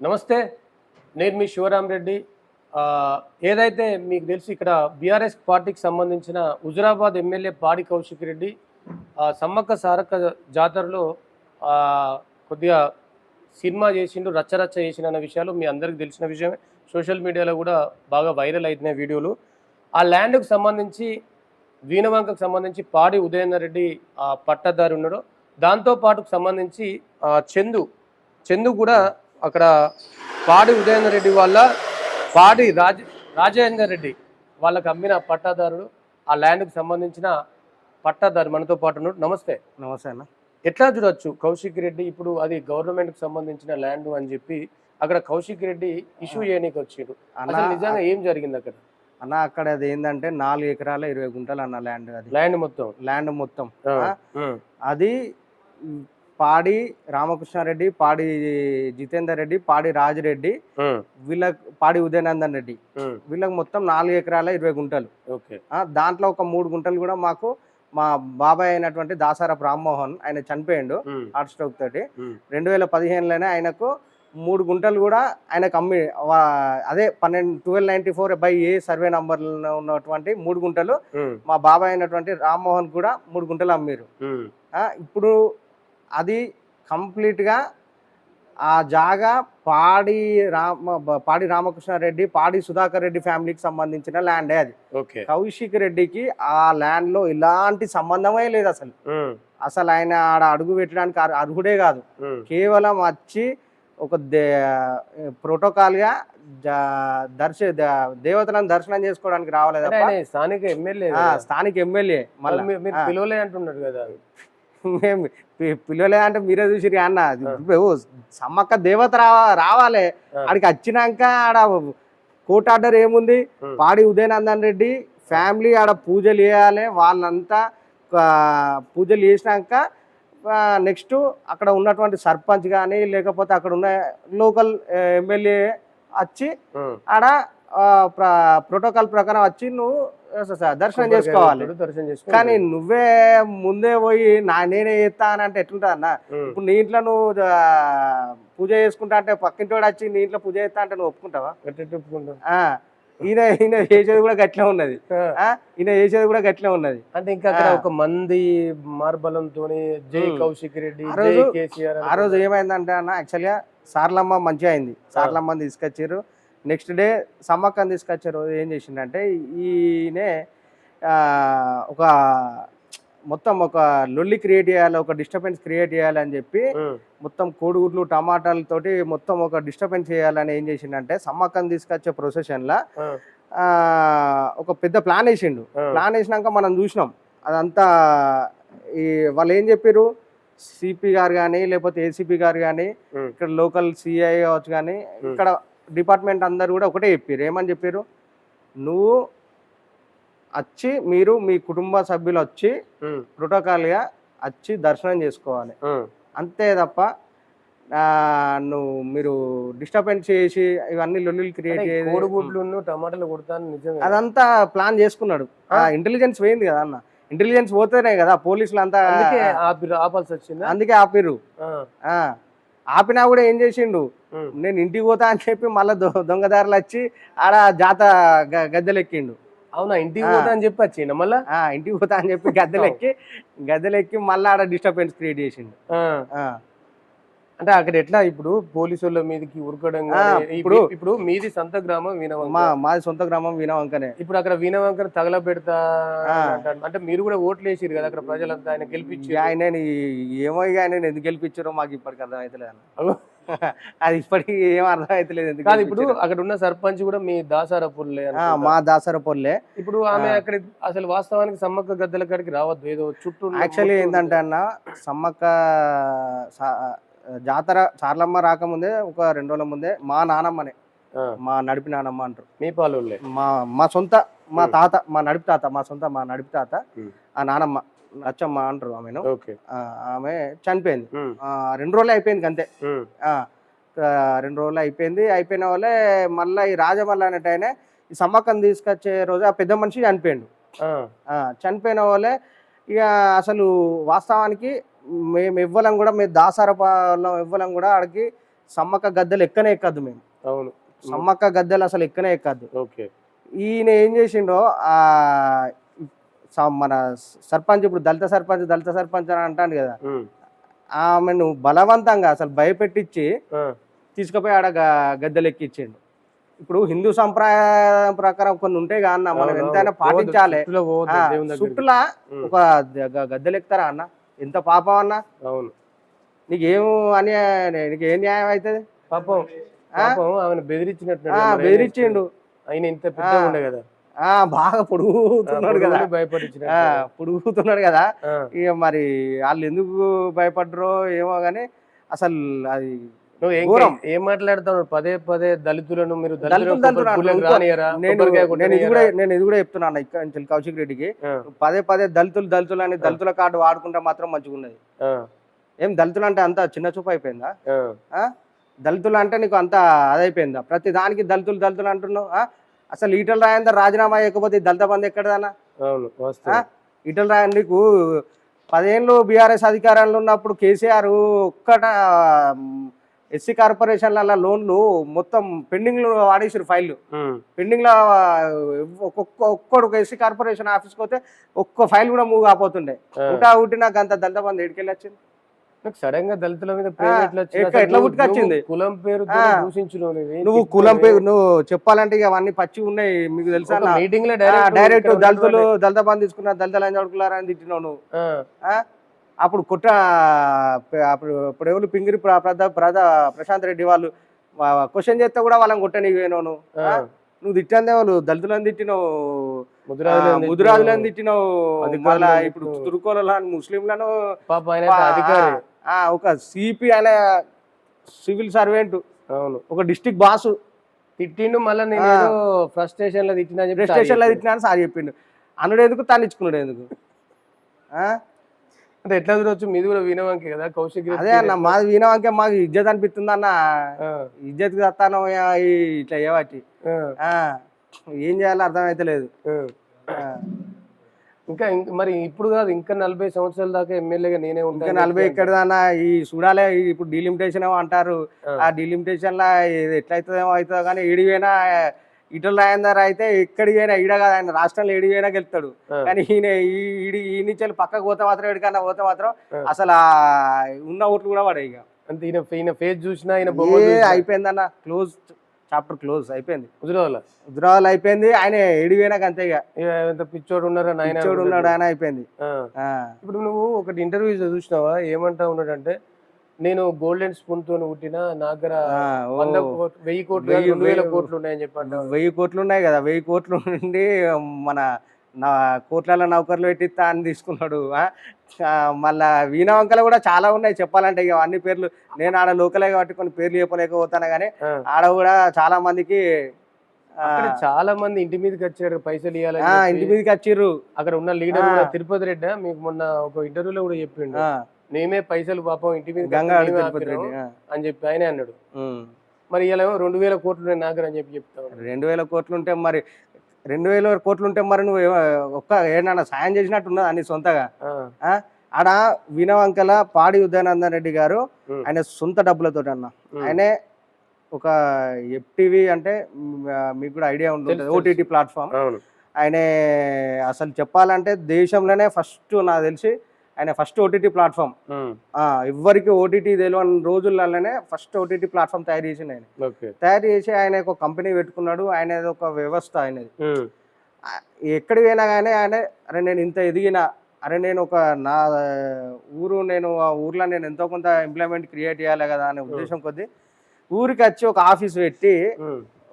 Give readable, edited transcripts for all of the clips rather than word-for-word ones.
నమస్తే. నేను మీ శివరామ్ రెడ్డి. ఏదైతే మీకు తెలుసు ఇక్కడ బీఆర్ఎస్ పార్టీకి సంబంధించిన హుజురాబాద్ ఎమ్మెల్యే పాడి కౌశిక్ రెడ్డి సమ్మక్క సారక్క జాతరలో కొద్దిగా సినిమా చేసిండు, రచ్చరచ్చ చేసిన అన్న విషయాలు మీ అందరికీ తెలిసిన విషయమే. సోషల్ మీడియాలో కూడా బాగా వైరల్ అవుతున్నాయి వీడియోలు. ఆ ల్యాండ్కు సంబంధించి వీణవంకకు సంబంధించి పాడి ఉదయేందర్ రెడ్డి పట్టదారి ఉన్నాడు. దాంతోపాటుకు సంబంధించి చందు కూడా అక్కడ పాడి ఉదయేందర్ రెడ్డి వాళ్ళ పాడి రాజేందర్ రెడ్డి వాళ్ళకి అమ్మిన పట్టాదారుడు, ఆ ల్యాండ్కి సంబంధించిన పట్టాదారు మనతో పాటు ఉన్నాడు. నమస్తే. నమస్తే అన్న. ఎట్లా చూడొచ్చు కౌశిక్ రెడ్డి ఇప్పుడు అది గవర్నమెంట్కి సంబంధించిన ల్యాండ్ అని చెప్పి అక్కడ కౌశిక్ రెడ్డి ఇష్యూ చేయడానికి వచ్చిండు. అసలు నిజంగా ఏం జరిగింది అక్కడ? అన్న అక్కడ అది ఏంటంటే 4 ఎకరాల 20 గుంటలు అన్న ల్యాండ్. అది ల్యాండ్ మొత్తం అది పాడి రామకృష్ణారెడ్డి, పాడి జితేందర్ రెడ్డి, పాడి రాజిరెడ్డి, వీళ్ళకి పాడి ఉదయనందన్ రెడ్డి, వీళ్ళకి మొత్తం 4 ఎకరాల 20 గుంటలు. దాంట్లో ఒక 3 గుంటలు కూడా మాకు మా బాబాయ్ అయినటువంటి దాసారపు రామ్మోహన్, ఆయన చనిపోయిండు హార్ట్ స్ట్రోక్ తోటి. 2015లోనే ఆయనకు 3 గుంటలు కూడా ఆయనకు అమ్మి, అదే 1294/A సర్వే నంబర్ ఉన్నటువంటి 3 గుంటలు మా బాబాయ్ అయినటువంటి రామ్మోహన్ కూడా 3 గుంటలు అమ్మిరు. ఇప్పుడు అది కంప్లీట్గా ఆ జాగా పాడి రామకృష్ణారెడ్డి, పాడి సుధాకర్ రెడ్డి ఫ్యామిలీకి సంబంధించిన ల్యాండే అది. కౌశిక్ రెడ్డికి ఆ ల్యాండ్ లో ఇలాంటి సంబంధమే లేదు అసలు ఆయన ఆడ అడుగు పెట్టడానికి అర్హుడే కాదు. కేవలం వచ్చి ఒక ప్రోటోకాల్ గా దేవతలను దర్శనం చేసుకోవడానికి రావలేదు. స్థానిక ఎమ్మెల్యే పిలవలే అంటున్నాడు కదా. మేము పిల్లలే అంటే మీరే చూసిరు అన్న. సమ్మక్క దేవత రావాలి, ఆడికి వచ్చినాక ఆడ కోర్టు ఆర్డర్ ఏముంది, పాడి ఉదయనందన్ రెడ్డి ఫ్యామిలీ ఆడ పూజలు చేయాలి. వాళ్ళంతా పూజలు చేసినాక నెక్స్ట్ అక్కడ ఉన్నటువంటి సర్పంచ్ కానీ లేకపోతే అక్కడ ఉన్న లోకల్ ఎమ్మెల్యే వచ్చి ఆడ ప్రోటోకాల్ ప్రకారం వచ్చి నువ్వు దర్శనం చేసుకోవాలి. కానీ నువ్వే ముందే పోయి నేనే చేస్తా అని అంటే ఎట్లుంటా అన్న? ఇప్పుడు నీ ఇంట్లో నువ్వు పూజ చేసుకుంటా అంటే పక్కింటోడు వచ్చి నీ ఇంట్లో పూజ చేస్తా అంటే నువ్వు ఒప్పుకుంటావా? ఈయన చేసేది కూడా గట్లే ఉన్నది. అంటే ఇంకా అక్కడ ఒక మంది మార్బలంతో జై కౌశిక్ రెడ్డి, ఆ రోజు ఏమైందంటే అన్న, యాక్చువల్గా సార్లమ్మ మంచిగా అయింది. సార్లమ్మని తీసుకొచ్చారు. నెక్స్ట్ డే సమ్మక్కని తీసుకొచ్చే రోజు ఏం చేసిండంటే ఈయనే ఒక మొత్తం ఒక లొల్లి క్రియేట్ చేయాలి, ఒక డిస్టర్బెన్స్ క్రియేట్ చేయాలని చెప్పి మొత్తం కోడిగుడ్లు టమాటాలతోటి మొత్తం ఒక డిస్టర్బెన్స్ చేయాలని ఏం చేసిండంటే సమ్మక్కని తీసుకొచ్చే ప్రొసెషన్లో ఒక పెద్ద ప్లాన్ వేసిండు. ప్లాన్ వేసినాక మనం చూసినాం అదంతా. వాళ్ళు ఏం చెప్పారు, సిపి గారు కానీ లేకపోతే ఏసీపీ గారు కానీ ఇక్కడ లోకల్ సిఐ కావచ్చు కానీ ఇక్కడ డిపార్ట్మెంట్ అందరు కూడా ఒకటే చెప్పారు. ఏమని చెప్పారు, నువ్వు వచ్చి మీరు మీ కుటుంబ సభ్యులు వచ్చి ప్రోటోకాల్గా వచ్చి దర్శనం చేసుకోవాలి, అంతే తప్ప మీరు డిస్టర్బెన్స్ చేసి ఇవన్నీ లొల్లులు క్రియేట్ చేసి టమాటాలు కొడతాను అదంతా ప్లాన్ చేసుకున్నాడు. ఇంటెలిజెన్స్ పోయింది కదా అన్న, ఇంటెలిజెన్స్ పోతేనే కదా పోలీసులు అంతా ఆపాల్సి వచ్చింది. అందుకే ఆపిర్రు. ఆపినా కూడా ఏం చేసిండు, నేను ఇంటికి పోతా అని చెప్పి మళ్ళీ దొంగదారులు వచ్చి ఆడ జాత గద్దెలెక్కిండు. అవునా? ఇంటికి పోతా అని చెప్పి వచ్చిండు మళ్ళా? ఇంటికి పోతా అని చెప్పి గద్దెలెక్కి మళ్ళీ ఆడ డిస్టర్బెన్స్ క్రియేట్ చేసిండు. అంటే అక్కడ ఎట్లా ఇప్పుడు పోలీసుల మీదకి ఉరకడం? ఇప్పుడు మీది సొంత గ్రామం వీణవంక? మాది సొంత గ్రామం వీణవంకనే. ఇప్పుడు అక్కడ వీణవంకను తగలబెడతా అంటే మీరు కూడా ఓట్లు వేసిరు కదా అక్కడ ప్రజలంతా, ఆయన గెలిపించి. ఆయన ఏమో ఆయన ఎందుకు గెలిపించారో మాకు ఇప్పటికి అర్థం అవుతలేదు అన్న. అది ఇప్పటికి ఏం అర్థం అవుతలేదు. కాదు, ఇప్పుడు అక్కడ ఉన్న సర్పంచ్ కూడా మీ దాసారపొల్లే? మా దాసారపొల్లే. ఇప్పుడు ఆమె అక్కడ అసలు వాస్తవానికి సమ్మక్క గద్దెల కాడికి రావద్దు, ఏదో చుట్టూ. యాక్చువల్లీ ఏంటంటే అన్న, సమ్మక్క జాతర సార్లమ్మ రాకముందే ఒక 2 రోజుల ముందే మా నానమ్మనే, మా నడిపి నానమ్మ అంటారు. మీ పాలోళ్ళే? మా సొంత, మా తాత, మా నడిపి తాత, మా నడిపి తాత, ఆ నానమ్మ లచ్చమ్మ అంటారు ఆమెను. ఆమె చనిపోయింది. 2 రోజులు అయిపోయింది అంతే. 2 రోజులు అయిపోయిన వాళ్ళే మళ్ళీ ఈ రాజమల్ల అనేట ఆయన ఈ సమ్మక్కను తీసుకొచ్చే రోజు ఆ పెద్ద మనిషి చనిపోయిండు. చనిపోయిన వాళ్ళే ఇక అసలు వాస్తవానికి మేము ఇవ్వలేం కూడా, మేము దాసారపాలెం ఇవ్వలేం కూడా ఆడికి సమ్మక్క గద్దెలు ఎక్కనే ఎక్కద్దు మేము. అవును. సమ్మక్క గద్దెలు అసలు ఎక్కనే ఎక్కద్దు. ఓకే. ఈయన ఏం చేసిండో మన సర్పంచ్, ఇప్పుడు దళిత సర్పంచ్ అని అంటాను కదా, ఆమెను బలవంతంగా అసలు భయపెట్టించి తీసుకుపోయి ఆడ గద్దెలు ఎక్కిచ్చిండు. ఇప్పుడు హిందూ సంప్రదాయం ప్రకారం కొన్ని ఉంటాయి కదా అన్న, మనం ఎంతైనా పాటించాలి. చుట్టులా ఒక గద్దెలు ఎక్కుతారా అన్న? ఎంత పాపం అన్న. అవును. నీకేం నీకు ఏం న్యాయం అవుతుంది? పాపం ఆమెను బెదిరించిండు. ఆయన ఇంత పెద్ద ఉండే కదా, బాగా పొడుగుతున్నాడు కదా, పొడుగుతున్నాడు కదా. ఇక మరి వాళ్ళు ఎందుకు భయపడ్డరో ఏమో గాని అసలు అది ఏం మాట్లాడతాను. పదే పదే దళితులను మీరు నేను ఇది కూడా చెప్తున్నాను ఇక్కడ నుంచి కౌశిక్ రెడ్డికి, పదే పదే దళితులు అని దళితుల కార్డు వాడుకుంటే మాత్రం మంచిగా ఉన్నది. ఏం దళితులు అంటే అంత చిన్న చూపు అయిపోయిందా? దళితులు అంటే నీకు అంత అదైపోయిందా? ప్రతి దానికి దళితులు అంటున్నావు. అసలు ఈటల రాజేందర్ రాజీనామా చేయకపోతే దళిత బంధు ఎక్కడదన్నా? ఈటల రాజేందర్ నీకు 10 ఏళ్ళు బీఆర్ఎస్ అధికారంలో ఉన్నప్పుడు కేసీఆర్ ఒక్కట ఎస్సీ కార్పొరేషన్ల లోన్లు మొత్తం పెండింగ్ లో వాడేసారు. ఫైల్ పెండింగ్ లో ఒక్కడు ఎస్సీ కార్పొరేషన్ ఆఫీస్కి పోతే ఒక్క ఫైల్ కూడా మూవ్ కాపోతుండే. ఒకటి నాకు అంత దళిత బంధు ఎడికెళ్ళి వచ్చింది. సడన్ గా దళితుల మీద ఎట్లా పుట్టుకొచ్చింది? కులం పేరు నువ్వు కులం పేరు నువ్వు చెప్పాలంటే అవన్నీ పచ్చి ఉన్నాయి. మీకు తెలుసా? మీటింగ్ లో డైరెక్ట్ దళిత బంధు తీసుకున్న దళితులు అని చదువుకున్నారని తిట్టినావు నువ్వు. అప్పుడు ఇప్పుడు ఎవరు పింగిరి ప్రశాంత్ రెడ్డి వాళ్ళు క్వశ్చన్ చేస్తే కూడా వాళ్ళని కొట్టనీకి పోయినావు నువ్వు తిట్టందే. వాళ్ళు దళితులని తిట్టినావు, ముదురాజులని తిట్టినావు. మళ్ళా ఇప్పుడు తురుకోలను ముస్లింలను ఒక సిపి అనే సివిల్ సర్వెంట్, ఒక డిస్ట్రిక్ట్ బాసు తిట్టిండు. మళ్ళీ నేను ఫ్రస్ట్రేషన్ లో తిట్టినా అని సార్ చెప్పిండు. అన్నుడు ఎందుకు తానిచ్చుకున్నాడు ఎందుకు? అంటే ఎట్లా చూడవచ్చు? మీది కూడా వీణవంకే కదా కౌశిక్. అదే అన్న, మాది వీణవంకే. మాకు ఇజ్జత్ అనిపిస్తుంది అన్న. ఇజ్జత్ వస్తాను ఇట్లా ఏవాటి ఏం చేయాలో అర్థమైతే లేదు. ఇంకా మరి ఇప్పుడు కాదు, ఇంకా 40 సంవత్సరాల దాకా ఎమ్మెల్యేగా నేనే ఉంటాను. ఇంకా 40 ఎక్కడదన్నా ఈ చూడాలి. ఇప్పుడు డీలిమిటేషన్ ఏమో అంటారు. ఆ డీలిమిటేషన్ లా ఎట్లయితుందేమో అవుతుందో కానీ ఏడిపోయినా ఈటల రాజేందర్ అయితే ఎక్కడికి పోయినా ఈడ కాదు, ఆయన రాష్ట్రంలో ఏడిపోయినా గెలుస్తాడు. కానీ ఈ నుంచి పక్కకు పోతే మాత్రం ఎడికన్నా పోతే మాత్రం అసలు ఉన్న ఓట్లు కూడా పడాయి. ఇక అంతే. ఈయన ఫేస్ చూసినా అయిపోయిందన్న, క్లోజ్, చాప్టర్ క్లోజ్ అయిపోయింది. హుజురాబాద్ అయిపోయింది. ఆయన ఏడిపోయినాక అంతే. ఇక పిచ్చోడు ఉన్నాడు ఆయన అయిపోయింది. ఇప్పుడు నువ్వు ఒకటి ఇంటర్వ్యూ చూసినావా? ఏమంటా ఉన్నాడంటే, నేను గోల్డెన్ స్పూన్ తో పుట్టిన నా దగ్గర 1000 కోట్లు 2000 కోట్లు ఉన్నాయని చెప్పండి. 1000 కోట్లు ఉన్నాయి కదా, 1000 కోట్లు నుండి మన కోట్ల నౌకర్లు పెట్టిస్తా అని తీసుకున్నాడు. మళ్ళా వీణవంకలు కూడా చాలా ఉన్నాయి చెప్పాలంటే. ఇక అన్ని పేర్లు నేను ఆడ లోకలే కాబట్టి కొన్ని పేర్లు చెప్పలేకపోతాను కానీ ఆడ కూడా చాలా మందికి చాలా మంది ఇంటి మీదకి వచ్చాడు పైసలు ఇవ్వాలి, ఇంటి మీదకి వచ్చిర్రు. అక్కడ ఉన్న లీడర్ కూడా తిరుపతి రెడ్డి మీకు మొన్న ఒక ఇంటర్వ్యూలో కూడా చెప్పిండు, మేమే పైసలు పాపం ఇంటి మీద అని చెప్పి ఆయన అన్నాడు. మరి ఇలా 2000 కోట్లు నాగర్ అని చెప్పి చెప్తావు. 2000 కోట్లు ఉంటే మరి 2000 కోట్లు ఉంటే మరి నువ్వు ఏమన్నా సాయం చేసినట్టు ఉన్నదా నీ సొంతగా? ఆడ వీణవంకల పాడి ఉదయనందన్ రెడ్డి గారు ఆయన సొంత డబ్బులతో అన్న, ఆయనే ఒక ఎఫ్టీవీ అంటే మీకు కూడా ఐడియా ఉంటుంది, ఓటీటీ ప్లాట్ఫామ్. ఆయనే అసలు చెప్పాలంటే దేశంలోనే ఫస్ట్ నాకు తెలిసి ఆయన ఫస్ట్ ఓటీటీ ప్లాట్ఫామ్. ఎవరికి ఓటీటీ తెలియని రోజులలోనే ఫస్ట్ ఓటీటీ ప్లాట్ఫామ్ తయారు చేసింది ఆయన. తయారు చేసి ఆయన ఒక కంపెనీ పెట్టుకున్నాడు. ఆయన ఒక వ్యవస్థ ఆయనది. ఎక్కడికి పోయినా కానీ ఆయన అరే నేను ఇంత ఎదిగిన, అరే నేను ఒక నా ఊరు, నేను ఆ ఊర్లో నేను ఎంతో కొంత ఎంప్లాయ్మెంట్ క్రియేట్ చేయాలి కదా అనే ఉద్దేశం కొద్దీ ఊరికి వచ్చి ఒక ఆఫీస్ పెట్టి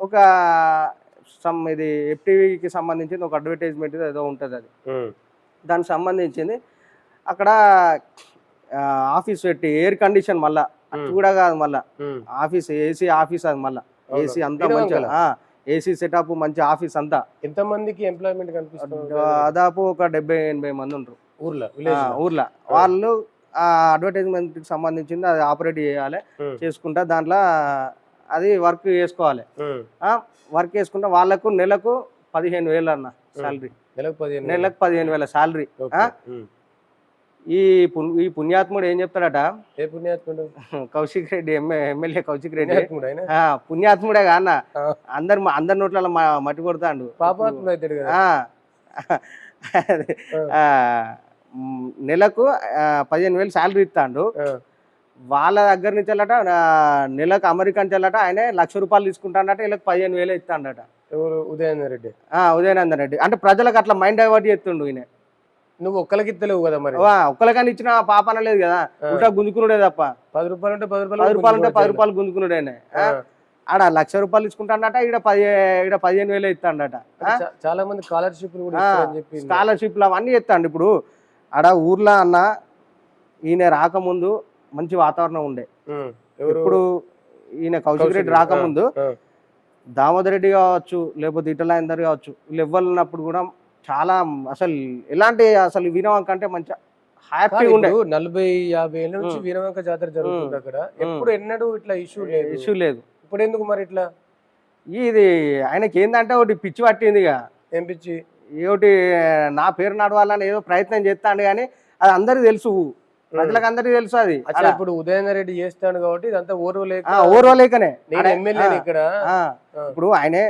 ఒక ఇది ఎఫ్టీవీకి సంబంధించింది ఒక అడ్వర్టైజ్మెంట్ ఏదో ఉంటుంది, అది దానికి సంబంధించింది. అక్కడ ఆఫీస్ పెట్టి ఎయిర్ కండిషన్, మళ్ళా అటు కూడా కాదు, మళ్ళా ఆఫీస్ ఏసీ ఆఫీస్, అది మళ్ళా ఏసీ అంతా మంచిగా ఏసీ సెటప్, మంచి ఆఫీస్ అంతా. ఎంత మందికి ఎంప్లాయ్మెంట్ కనిపిస్తుంది? దాదాపు ఒక 70-80 మంది ఉంటారు ఊర్లో. వాళ్ళు ఆ అడ్వర్టైజ్మెంట్ కి సంబంధించింది అది ఆపరేట్ చేయాలి, చేసుకుంటా దాంట్లో అది వర్క్ చేసుకోవాలి. వర్క్ చేసుకుంటా వాళ్ళకు నెలకు 15,000 అన్న శాలరీ. నెలకు 15,000 శాలరీ. ఈ ఈ పుణ్యాత్ముడు ఏం చెప్తాడట, ఏ పుణ్యాత్ముడు? కౌశిక్ రెడ్డి ఎమ్మెల్యే కౌశిక్ రెడ్డి పుణ్యాత్ముడు ఆయన పుణ్యాత్ముడే కాన్న, ఆ, అందరి నోట్ల మట్టి కొడతాడు. పాపాత్ముడు అవుతాడు కదా. ఆ, నెలకు 15,000 శాలరీ ఇస్తాడు. ఆ, వాళ్ళ దగ్గర నుంచి వెళ్ళట నెలకు అమెరికా నుంచి వెళ్ళట ఆయన ₹1,00,000 తీసుకుంటాడట, వీళ్ళకి 15,000 ఇస్తాడట. ఎవరు? ఉదయన్ రెడ్డి. ఉదయనందన్ రెడ్డి అంటే ప్రజలకు అట్లా మైండ్ డైవర్ట్ చేస్తుండు ఈయన. నువ్వు ఒక్కలకి ఇస్తలేవు కదా మరి. ఒక్కరికని ఇచ్చిన పాప అనలేదు కదా, ఉల్టా గుంజుకున్నాడే తప్ప. ₹10 ఉంటే ₹10 ఉంటే ₹10 గుంజుకున్నాడు ఆయన. ఆడ ₹1,00,000 తీసుకుంటాడట, ఈడ 15,000 ఇస్తాడట. చాలా మంది స్కాలర్షిప్ కూడా ఇస్తారని చెప్పి. స్కాలర్షిప్లు అవన్నీ ఇస్తాడు. ఇప్పుడు ఆడ ఊర్లో అన్న ఈయన రాకముందు మంచి వాతావరణం ఉండే. ఇప్పుడు ఈయన కౌశిక్ రెడ్డి రాకముందు దామోదర్ రెడ్డి కావచ్చు, లేకపోతే ఇటలాందర్ కావచ్చు, వీళ్ళు ఇవ్వాలన్నప్పుడు కూడా చాలా అసలు ఎలాంటి అసలు వీరవంక అంటే మంచిగా హ్యాపీగా ఉండే. 40-50 ఏళ్ళ నుంచి వీరవంక జాతర జరుగుతుంది అక్కడ. ఎప్పుడు ఎన్నడూ ఇట్లా ఇష్యూ లేదు. ఇప్పుడు ఎందుకు మరి ఇట్లా? ఇది ఆయనకి ఏంటంటే ఒకటి పిచ్చి పట్టింది ఇక. ఏం పిచ్చి? ఏమిటి నా పేరు నడవాలని ఏదో ప్రయత్నం చేస్తాడు, కానీ అది అందరికి తెలుసు, ప్రజలకు అందరికి తెలుసు అది. ఇప్పుడు ఉదయన్ రెడ్డి చేస్తాడు కాబట్టి ఇదంతా ఓర్వలేకనే ఎమ్మెల్యే ఇక్కడ. ఇప్పుడు ఆయనే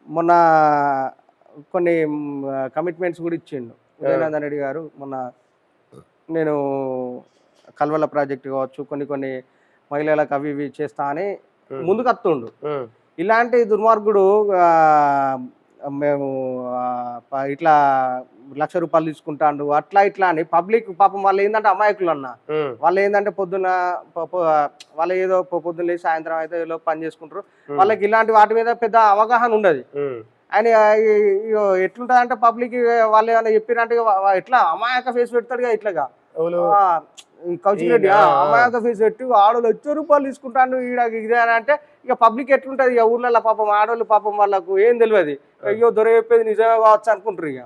మొన్న కొన్ని కమిట్మెంట్స్ కూడా ఇచ్చిండు ఉదయనందన్ రెడ్డి గారు. మొన్న నేను కల్వల ప్రాజెక్టు కావచ్చు, కొన్ని మహిళలకు అవి ఇవి చేస్తా అని ముందుకు వస్తుండు. ఇలాంటి దుర్మార్గుడు మేము ఇట్లా ₹1,00,000 తీసుకుంటాడు అట్లా ఇట్లా అని పబ్లిక్ పాపం వాళ్ళు ఏంటంటే అమాయకులు అన్న. వాళ్ళు ఏంటంటే పొద్దున్న వాళ్ళు ఏదో పొద్దున్న లేచి సాయంత్రం అయితే ఏదో పని చేసుకుంటారు. వాళ్ళకి ఇలాంటి వాటి మీద పెద్ద అవగాహన ఉండదు. ఆయన ఎట్లుంటది అంటే పబ్లిక్ వాళ్ళు ఏమైనా చెప్పినట్టు ఎట్లా అమాయక ఫేస్ పెడతాడుగా ఇట్లాగా. కౌశిక్ రెడ్డి అమాయక ఫేస్ పెట్టి ఆడోళ్ళు ₹1,00,000 తీసుకుంటాను ఈడ ఇదే అని అంటే ఇక పబ్లిక్ ఎట్లుంటది, ఇక ఊర్లలో పాపం ఆడోళ్ళు పాపం వాళ్ళకు ఏం తెలియదు. అయ్యో దొర చెప్పేది నిజమే కావచ్చు అనుకుంటారు. ఇక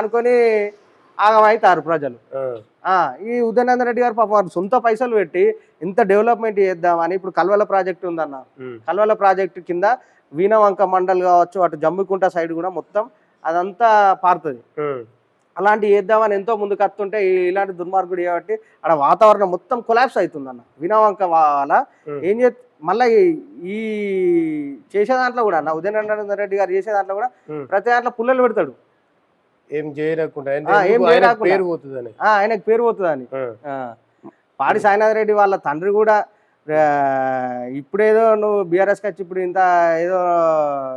అనుకొని ఆగమవుతారు ప్రజలు. ఈ ఉదయనందన్ రెడ్డి గారు పాపం వారు సొంత పైసలు పెట్టి ఇంత డెవలప్మెంట్ చేద్దామని ఇప్పుడు కల్వల ప్రాజెక్ట్ ఉందన్న. కల్వల ప్రాజెక్టు కింద వీణవంక మండల్ కావచ్చు, అటు జమ్మికుంట సైడ్ కూడా మొత్తం అదంతా పారుతుంది. అలాంటి చేద్దామని ఎంతో ముందుకు వస్తుంటే ఇలాంటి దుర్మార్గుడు కాబట్టి అక్కడ వాతావరణం మొత్తం కొలాప్స్ అవుతుంది అన్న. వీణవంక వాళ్ళ ఏం మళ్ళీ ఈ చేసే దాంట్లో కూడా అన్న ఉదయనందన్ రెడ్డి గారు చేసే దాంట్లో కూడా ప్రతి దాంట్లో పుల్లలు పెడతాడు. ఏం చేయకుండా ఆయనకు పేరు పోతుందని. పాడి సాయినాథ్ రెడ్డి వాళ్ళ తండ్రి కూడా ఇప్పుడేదో నువ్వు బీఆర్ఎస్ వచ్చి ఇప్పుడు ఇంత ఏదో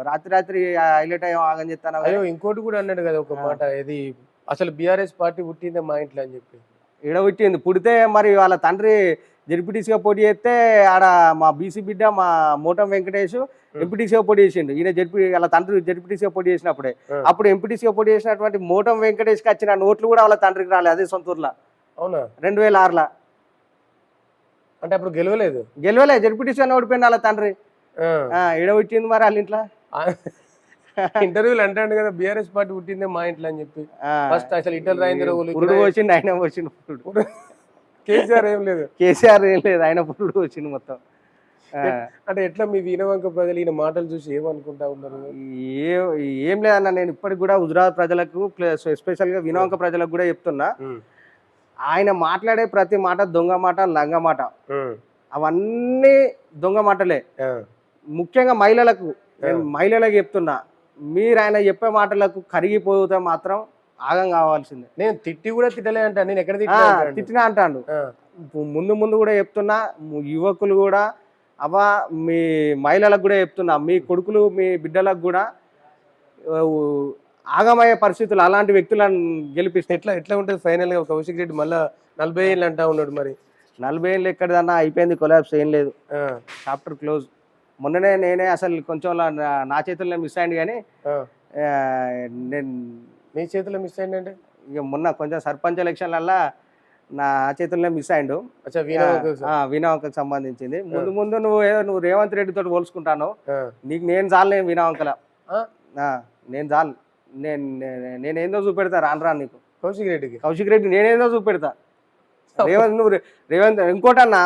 రాత్రి హైలైట్ అయ్యో ఆగని చెప్తాను. అయ్యో ఇంకోటి కూడా అన్నాడు కదా ఒక మాట, ఇది అసలు బీఆర్ఎస్ పార్టీ పుట్టిందే మా ఇంట్లో అని చెప్పి. ఈడ పుట్టింది, పుడితే మరి వాళ్ళ తండ్రి జెడ్పీటీసీగా పోటీ చేస్తే ఆడ మా బీసీ బిడ్డ మా మోటం వెంకటేష్ ఎంపీటీసీగా పోటీ చేసిండు. ఈయన వాళ్ళ తండ్రి జెడ్పీటీసీగా పోటీ చేసినప్పుడే అప్పుడు ఎంపీటీసీగా పోటీ చేసినటువంటి మోటం వెంకటేష్కి వచ్చిన నోట్లు కూడా వాళ్ళ తండ్రికి రాలేదు, అదే సొంతూరులో. అవునా? 2006లో. అంటే అప్పుడు గెలవలేదు జెడ్పీటీసీ అని ఓడిపోయింది వాళ్ళ తండ్రి. ఈడ పుట్టింది మరి వాళ్ళ ఇంట్లో. ఇంటర్వ్యూలు అంటాడు కదా బీఆర్ఎస్ పార్టీ పుట్టిందే మా ఇంట్లో అని చెప్పి. ఫస్ట్ అసలు ఇటల్ రాయింద్ర వచ్చిండు, ఆయన వచ్చిండు. కేసీఆర్ ఏం లేదు ఆయన పురుడు వచ్చిండు మొత్తం. అంటే ఎట్లా మీ వీణవంక ప్రజలు ఈయన మాటలు చూసి ఏమనుకుంటా ఉన్నారు? ఏం లేదన్న, నేను ఇప్పటికి కూడా హుజరాబాద్ ప్రజలకు ఎస్పెషల్ గా వీణవంక ప్రజలకు కూడా చెప్తున్నా, ఆయన మాట్లాడే ప్రతి మాట దొంగ మాట, లంగ మాట, అవన్నీ దొంగ మాటలే. ముఖ్యంగా మహిళలకు చెప్తున్నా, మీరు ఆయన చెప్పే మాటలకు కరిగిపోతే మాత్రం ఆగం కావాల్సిందే. నేను తిట్టి కూడా తిట్టలే అంటాను, నేను ఎక్కడ తిట్టినా అంటాను. ముందు కూడా చెప్తున్నా, యువకులు కూడా అవ్వా మీ మహిళలకు కూడా చెప్తున్నా, మీ కొడుకులు మీ బిడ్డలకు కూడా ఆగమయ్యే పరిస్థితులు అలాంటి వ్యక్తులను గెలిపిస్తే ఎట్లా ఉంటుంది ఫైనల్ గా? కౌశిక్ రెడ్డి మళ్ళా 40 ఏళ్ళు అంటా ఉన్నాడు. మరి 40 ఏళ్ళు ఎక్కడదన్నా, అయిపోయింది, కొలాబ్స్, ఏం లేదు, చాప్టర్ క్లోజ్. మొన్ననే నేనే అసలు కొంచెం నా చేతుల్లో మిస్ అయింది, కానీ నేను నీ చేతుల్లో మిస్ అయింది అంటే ఇక మొన్న కొంచెం సర్పంచ్ ఎలక్షన్లల్లా నా చేతుల్లో మిస్ అయిండు. వీణవంకకు సంబంధించింది. ముందు నువ్వు రేవంత్ రెడ్డితో పోల్చుకుంటాను, నీకు నేను చాలు, నేను వీణవంకల నేను చాలు, నేనేందో చూపెడతా రాను నీకు. కౌశిక్ రెడ్డి నేనేందో చూపెడతా. రేవంత్ ఇంకోటి అన్న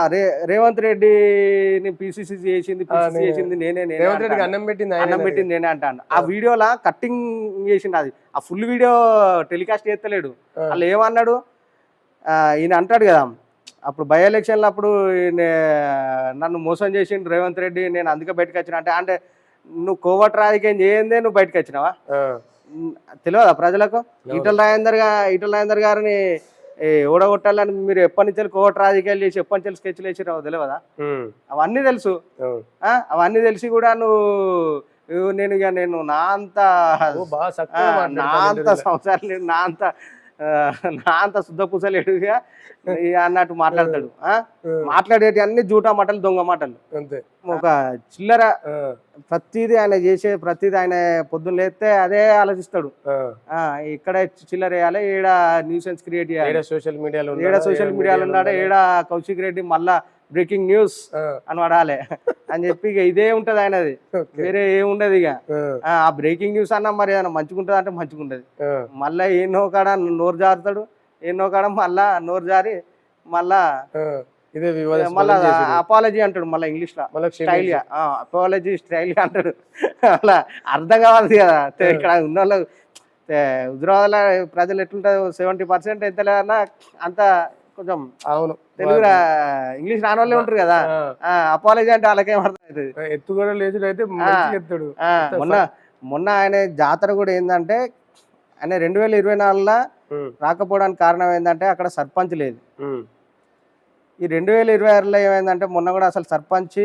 రేవంత్ రెడ్డిని పిసిసి చేసింది చేసింది నేనే రేవంత్ రెడ్డికి అన్నం పెట్టింది అన్నం పెట్టింది నేనే అంటాను. ఆ వీడియోలా కట్టింగ్ చేసిండు, అది ఆ ఫుల్ వీడియో టెలికాస్ట్ చేస్తలేడు. వాళ్ళు ఏమన్నాడు, ఈయన అంటాడు కదా అప్పుడు బై ఎలక్షన్లు అప్పుడు నన్ను మోసం చేసిండు రేవంత్ రెడ్డి, నేను అందుకే బయటకు వచ్చిన అంటే నువ్వు కోవట్ రాజకీయం చేయందే నువ్వు బయటకు వచ్చినావా? తెలియదా ప్రజలకు? ఈటల రాజేందర్ గారిని ఓడగొట్టాలని మీరు ఎప్పటి నుంచి కోవట్ రాజకీయాలు చేసి ఎప్పటి నుంచి స్కెచ్లు వేసిరావు తెలియదా? అవన్నీ తెలుసు. అవన్నీ తెలిసి కూడా నేను నా అంత సంవత్సరాలు నేను నా అంత శుద్ధ పూసలేడుగా అన్నట్టు మాట్లాడతాడు. మాట్లాడేటి అన్ని జూటా మాటలు, దొంగ మాటలు. ఒక చిల్లర ప్రతిదీ ఆయన చేసే ప్రతిదీ ఆయన పొద్దున్న లేస్తే అదే ఆలోచిస్తాడు. ఇక్కడ చిల్లర వేయాలి, ఏడ న్యూసెన్స్ క్రియేట్ చేయాలి, సోషల్ మీడియాలో ఉన్నాడు, ఏడ కౌశిక్ రెడ్డి మళ్ళా బ్రేకింగ్ న్యూస్ అని వాడాలి అని చెప్పి ఇక ఇదే ఉంటది ఆయనది, వేరే ఏముండదు ఇక. ఆ బ్రేకింగ్ న్యూస్ అన్నా మరి ఏదైనా మంచిగుంటది అంటే మంచిగుంటది. మళ్ళా ఎన్నో కాడ నోరు జారుతాడు, ఎన్నో కాడ మళ్ళా నోరు జారి మళ్ళా అపాలజీ అంటాడు, మళ్ళీ ఇంగ్లీష్ లో స్టైల్ గా అపాలజీ స్టైల్ గా అంటాడు. అలా అర్థం కావాలి కదా. ఇక్కడ ఉన్న వాళ్ళు హుజరాబాద్లో ప్రజలు ఎట్లుంటారు, 70% ఎంత లేదన్నా అంత కొంచెం అవును తెలుగు ఇంగ్లీష్ రాని వాళ్ళే ఉంటారు కదా. అపాలజీ అంటే వాళ్ళకేం అర్థం అవుతుంది. ఎత్తు కూడా లేచుడు అయితే ఎత్తాడు. మొన్న ఆయన జాతర కూడా ఏంటంటే ఆయన 2024లో రాకపోవడానికి కారణం ఏంటంటే అక్కడ సర్పంచ్ లేదు. ఈ 2026లో ఏమైందంటే మొన్న కూడా అసలు సర్పంచ్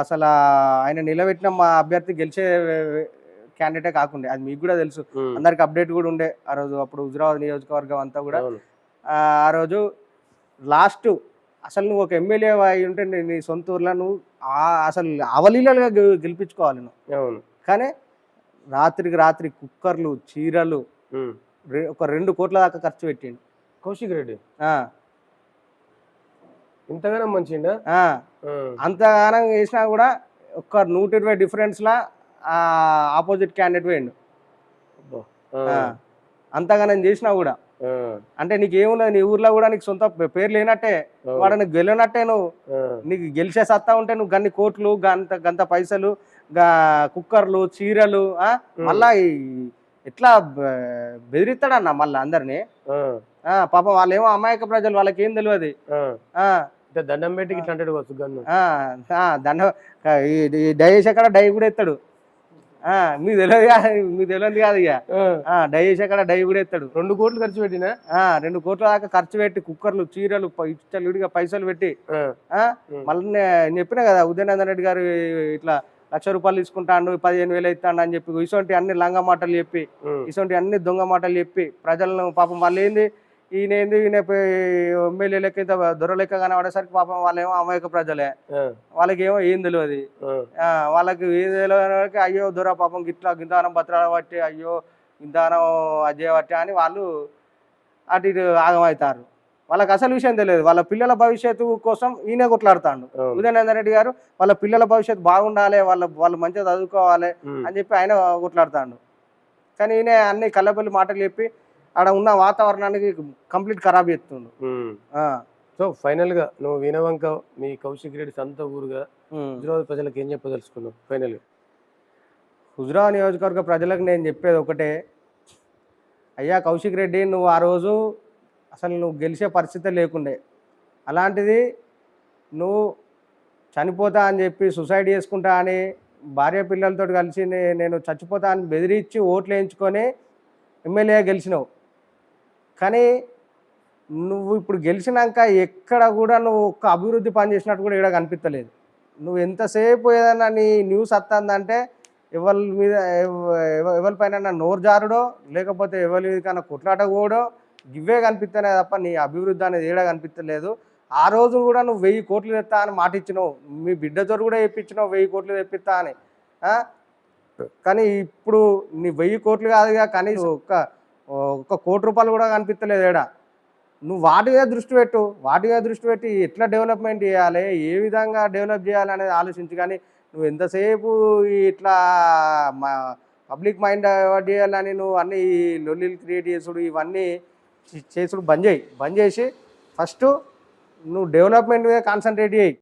అసలు ఆయన నిలబెట్టిన మా అభ్యర్థి గెలిచే క్యాండిడేటే కాకుండా, అది మీకు కూడా తెలుసు, అందరికి అప్డేట్ కూడా ఉండే ఆ రోజు. అప్పుడు హుజరాబాద్ నియోజకవర్గం అంతా కూడా ఆ రోజు లాస్ట్ అసలు నువ్వు ఒక ఎమ్మెల్యే అయి ఉంటే నీ సొంత ఊర్లో నువ్వు అసలు అవలీలగా గెలిపించుకోవాలి నువ్వు. కానీ రాత్రికి రాత్రి కుక్కర్లు, చీరలు ఒక 2 కోట్ల దాకా ఖర్చు పెట్టిండు కౌశిక్ రెడ్డి. ఇంతగానో మంచిగా అంతగానం చేసినా కూడా ఒక 120 డిఫరెన్స్ లా ఆపోజిట్ క్యాండిడేట్ పోయిండు. అంతగానం చేసినా కూడా అంటే నీకు ఏమున్నది, నీ ఊర్లో కూడా నీకు సొంత పేరు లేనట్టే, వాడు నీకు గెలినట్టే. నువ్వు నీకు గెలిచే సత్తా ఉంటే నువ్వు గన్ని కోట్లు గంత పైసలు, కుక్కర్లు, చీరలు, మళ్ళా ఎట్లా బెదిరిస్తాడన్న మళ్ళీ అందరినీ. పాపం వాళ్ళేమో అమాయక ప్రజలు, వాళ్ళకి ఏం తెలియదు. దండం పెట్టి ఇట్లా అంటాడు దండం దయచేసి అక్కడ డై కూడా ఎత్తాడు. మీకు తెలియదు కాదు ఇక. డై చేసి అక్కడ డై కూడా ఎత్తాడు. 2 కోట్లు ఖర్చు పెట్టినా 2 కోట్ల దాకా ఖర్చు పెట్టి కుక్కర్లు, చీరలు, విడిగా పైసలు పెట్టి మళ్ళీ నేను చెప్పినా కదా ఉదయనందన్ రెడ్డి గారు ఇట్లా 1,00,000 రూపాయలు తీసుకుంటాడు, 15,000 ఇస్తాడు అని చెప్పి ఇటువంటి అన్ని లంగ మాటలు చెప్పి, ఇటువంటి అన్ని దొంగ మాటలు చెప్పి ప్రజలను పాపం వాళ్ళు ఏంది ఈయన ఎమ్మెల్యే లెక్క ఇంత దొర లెక్క కనబడేసరికి పాపం వాళ్ళేమో అమాయక ప్రజలే, వాళ్ళకేమో ఏం తెలియదు. వాళ్ళకి ఏం తెలియదు, అయ్యో దొర పాపం గిట్లా గింతానం బత్రాలు పట్టి, అయ్యో గింతానం అజయ్ పట్టి అని వాళ్ళు అటు ఇటు ఆగమవుతారు. వాళ్ళకి అసలు విషయం తెలియదు. వాళ్ళ పిల్లల భవిష్యత్తు కోసం ఈయన కొట్లాడుతాడు ఉదయనందన్ రెడ్డి గారు. వాళ్ళ పిల్లల భవిష్యత్తు బాగుండాలి, వాళ్ళు మంచిగా చదువుకోవాలి అని చెప్పి ఆయన కొట్లాడుతాడు. కానీ ఈయన అన్ని కళ్ళబొల్లి మాటలు చెప్పి ఆడ ఉన్న వాతావరణానికి కంప్లీట్ ఖరాబ్ చేస్తుండు. సో ఫైనల్ గా నువ్వు వినవంక మీ కౌశిక్ రెడ్డి సొంత ఊరుగా హుజరాబాద్ ప్రజలకు ఏం చెప్పదలుచుకున్నావు ఫైనల్ గా? హుజరాబాద్ నియోజకవర్గ ప్రజలకు నేను చెప్పేది ఒకటే, అయ్యా కౌశిక్ రెడ్డి, నువ్వు ఆ రోజు అసలు నువ్వు గెలిచే పరిస్థితి లేకుండే, అలాంటిది నువ్వు చనిపోతా అని చెప్పి సూసైడ్ చేసుకుంటా అని భార్య పిల్లలతో కలిసి నేను చచ్చిపోతా అని బెదిరించి ఓట్లు వేయించుకొని ఎమ్మెల్యే గెలిచినావు. కానీ నువ్వు ఇప్పుడు గెలిచినాక ఎక్కడ కూడా నువ్వు ఒక్క అభివృద్ధి పని చేసినట్టు కూడా ఇక్కడ కనిపించలేదు. నువ్వు ఎంతసేపు ఏదైనా నీ న్యూస్ వస్తుందంటే ఎవరిపైన నోరు జారుడో లేకపోతే ఎవరి కన్నా కొట్లాట పోవడో ఇవే కనిపిస్తేనే తప్ప నీ అభివృద్ధి అనేది ఏడా కనిపించలేదు. ఆ రోజు కూడా నువ్వు 1000 కోట్లు తెస్తా అని మాట ఇచ్చినావు, మీ బిడ్డతో కూడా తెప్పించినావు 1000 కోట్లు తెప్పిస్తా అని. కానీ ఇప్పుడు నీ 1000 కోట్లు కాదుగా, కనీసం ఒక్క కోటి రూపాయలు కూడా కనిపించలేదు ఏడా. నువ్వు వాటి మీద దృష్టి పెట్టి ఎట్లా డెవలప్మెంట్ చేయాలి, ఏ విధంగా డెవలప్ చేయాలి అనేది ఆలోచించి. కానీ నువ్వు ఎంతసేపు ఇట్లా పబ్లిక్ మైండ్ డైవర్ట్ చేయాలని నువ్వు అన్ని లొల్లీలు క్రియేట్ చేసుడు, ఇవన్నీ చేసుడు బంద్ చేసి ఫస్ట్ నువ్వు డెవలప్మెంట్ మీద కాన్సన్ట్రేట్ చేయి.